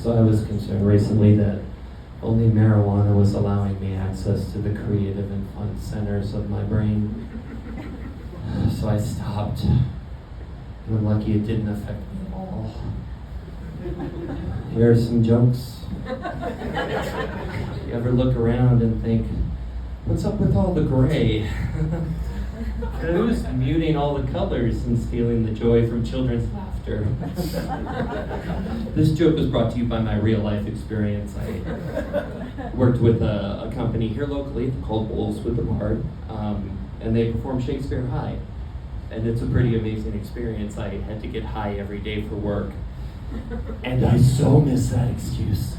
So I was concerned recently that only marijuana was allowing me access to the creative and fun centers of my brain. So I stopped. And I'm lucky it didn't affect me at all. Here are some jokes. You ever look around and think, what's up with all the gray? Who's muting all the colors and stealing the joy from children's laughter? This joke was brought to you by my real life experience. I worked with a company here locally called Wolves with the Bard, and they perform Shakespeare High. And it's a pretty amazing experience. I had to get high every day for work. And I so miss that excuse.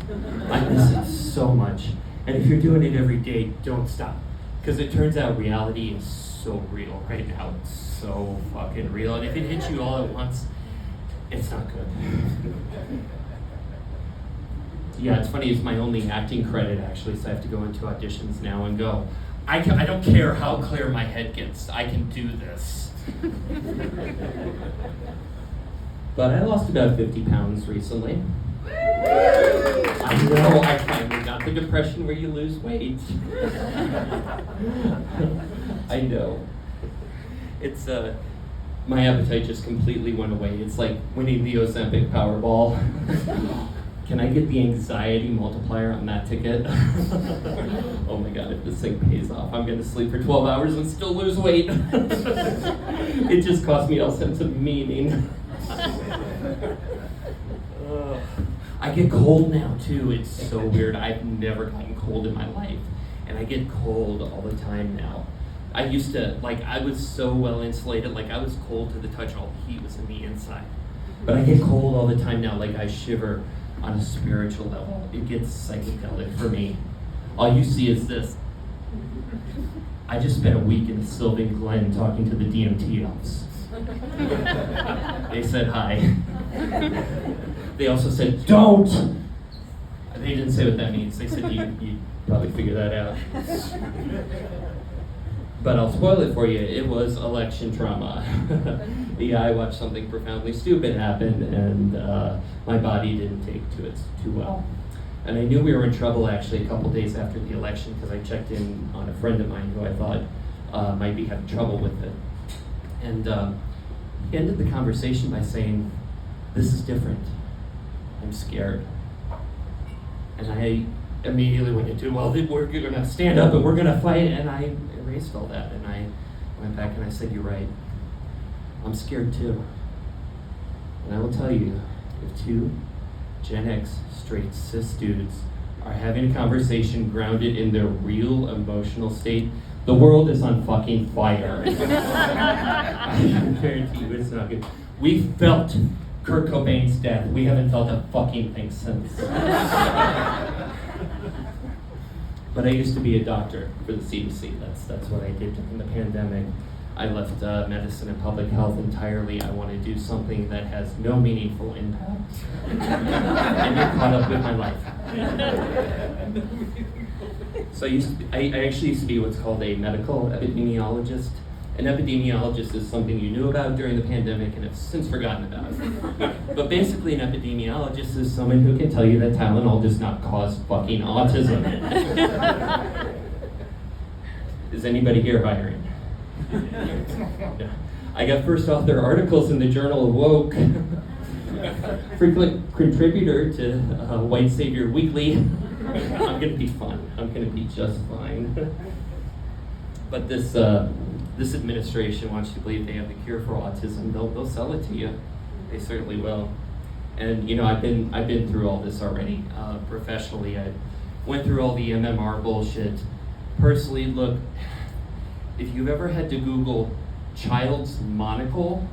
I miss it so much. And if you're doing it every day, don't stop. Because it turns out reality is so real right now. It's so fucking real. And if it hits you all at once, it's not good. Yeah, it's funny, it's my only acting credit actually, so I have to go into auditions now and go, I don't care how clear my head gets, I can do this. But I lost about 50 pounds recently. I know, I finally got the depression where you lose weight. I know. It's, my appetite just completely went away. It's like winning the Ozempic Powerball. Can I get the anxiety multiplier on that ticket? Oh my God, if this thing pays off, I'm gonna sleep for 12 hours and still lose weight. It just cost me all sense of meaning. I get cold now too, it's so weird. I've never gotten cold in my life, and I get cold all the time now. I used to, I was so well insulated, I was cold to the touch, all the heat was in the inside. But I get cold all the time now, I shiver on a spiritual level. It gets psychedelic for me. All you see is this. I just spent a week in Sylvan Glen talking to the DMT elves. They said hi. They also said, don't! They didn't say what that means. They said, you'd probably figure that out. But I'll spoil it for you. It was election trauma. Yeah, I watched something profoundly stupid happen, and my body didn't take to it too well. And I knew we were in trouble actually a couple days after the election because I checked in on a friend of mine who I thought might be having trouble with it. And he ended the conversation by saying, this is different. I'm scared. And I immediately went into, well, we're going to stand up and we're going to fight, and I erased all that, and I went back and I said, you're right. I'm scared too. And I will tell you, if two Gen X straight cis dudes are having a conversation grounded in their real emotional state, the world is on fucking fire. I guarantee you it's not good. We felt Kurt Cobain's death. We haven't felt a fucking thing since. But I used to be a doctor for the CDC. That's what I did during the pandemic. I left medicine and public health entirely. I want to do something that has no meaningful impact. And get caught up with my life. So I actually used to be what's called a medical epidemiologist. An epidemiologist is something you knew about during the pandemic and have since forgotten about. But basically an epidemiologist is someone who can tell you that Tylenol does not cause fucking autism. Is anybody here hiring? No. I got first author articles in the Journal of Woke. Frequent contributor to White Savior Weekly. I'm gonna be fine. I'm gonna be just fine. But this administration wants you to believe they have the cure for autism. They'll sell it to you. They certainly will. And I've been through all this already. Professionally, I went through all the MMR bullshit. Personally, look, if you've ever had to Google child's monocle,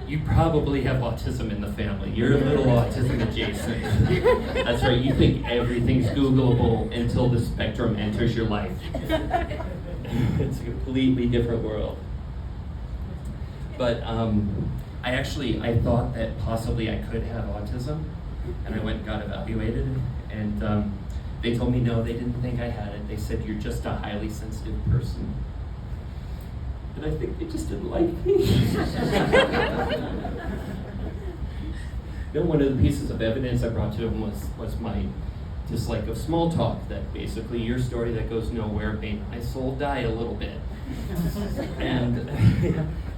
you probably have autism in the family. You're a little autism adjacent. That's right, you think everything's Googleable until the spectrum enters your life. It's a completely different world. But I thought that possibly I could have autism, and I went and got evaluated, and they told me no, they didn't think I had it. They said, you're just a highly sensitive person. And I think they just didn't like me. You know, one of the pieces of evidence I brought to him was my dislike of small talk, that basically your story that goes nowhere made my soul die a little bit. And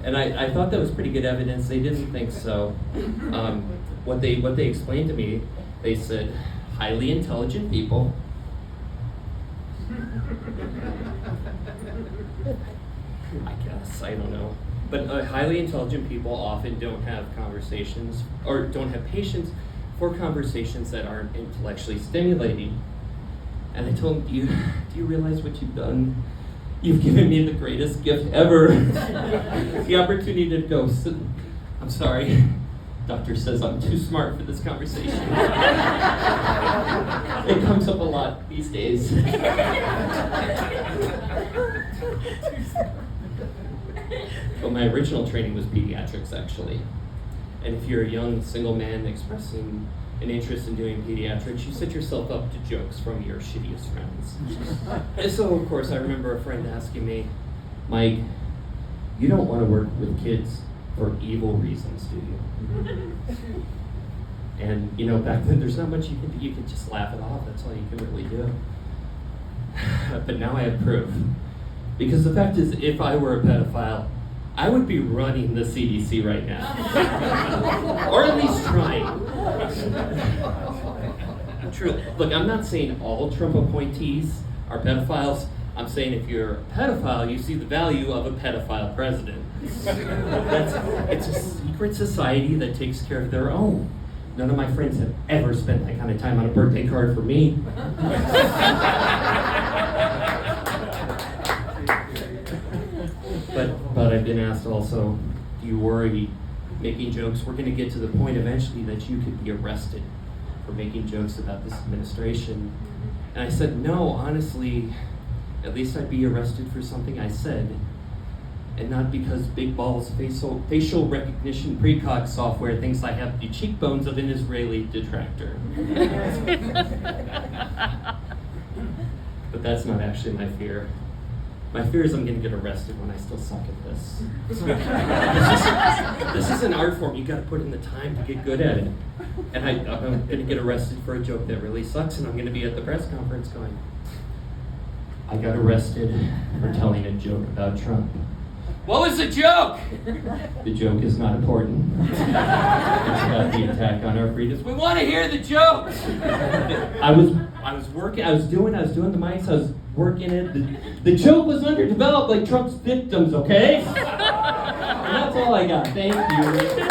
and I thought that was pretty good evidence. They didn't think so. What they explained to me, they said, highly intelligent people I guess, I don't know. But highly intelligent people often don't have conversations, or don't have patience for conversations that aren't intellectually stimulating. And I told him, do you realize what you've done? You've given me the greatest gift ever. The opportunity to go, I'm sorry, doctor says I'm too smart for this conversation. It comes up a lot these days. But my original training was pediatrics, actually. And if you're a young single man expressing an interest in doing pediatrics, you set yourself up to jokes from your shittiest friends. And so, of course, I remember a friend asking me, Mike, you don't want to work with kids for evil reasons, do you? And, you know, back then there's not much you can do. You can just laugh it off. That's all you can really do. But now I have proof. Because the fact is, if I were a pedophile, I would be running the CDC right now. Or at least trying. True. Look, I'm not saying all Trump appointees are pedophiles. I'm saying if you're a pedophile, you see the value of a pedophile president. It's a secret society that takes care of their own. None of my friends have ever spent that kind of time on a birthday card for me. But I've been asked also, do you worry making jokes? We're going to get to the point eventually that you could be arrested for making jokes about this administration. And I said, no, honestly, at least I'd be arrested for something I said, and not because Big Ball's facial recognition precog software thinks I have the cheekbones of an Israeli detractor. But that's not actually my fear. My fear is I'm going to get arrested when I still suck at this. This is an art form. You got to put in the time to get good at it. And I'm going to get arrested for a joke that really sucks, and I'm going to be at the press conference going, I got arrested for telling a joke about Trump. What was the joke? The joke is not important. It's about the attack on our freedoms. We want to hear the joke. I was doing the mics, I was working it. The joke was underdeveloped like Trump's victims, okay? And that's all I got. Thank you.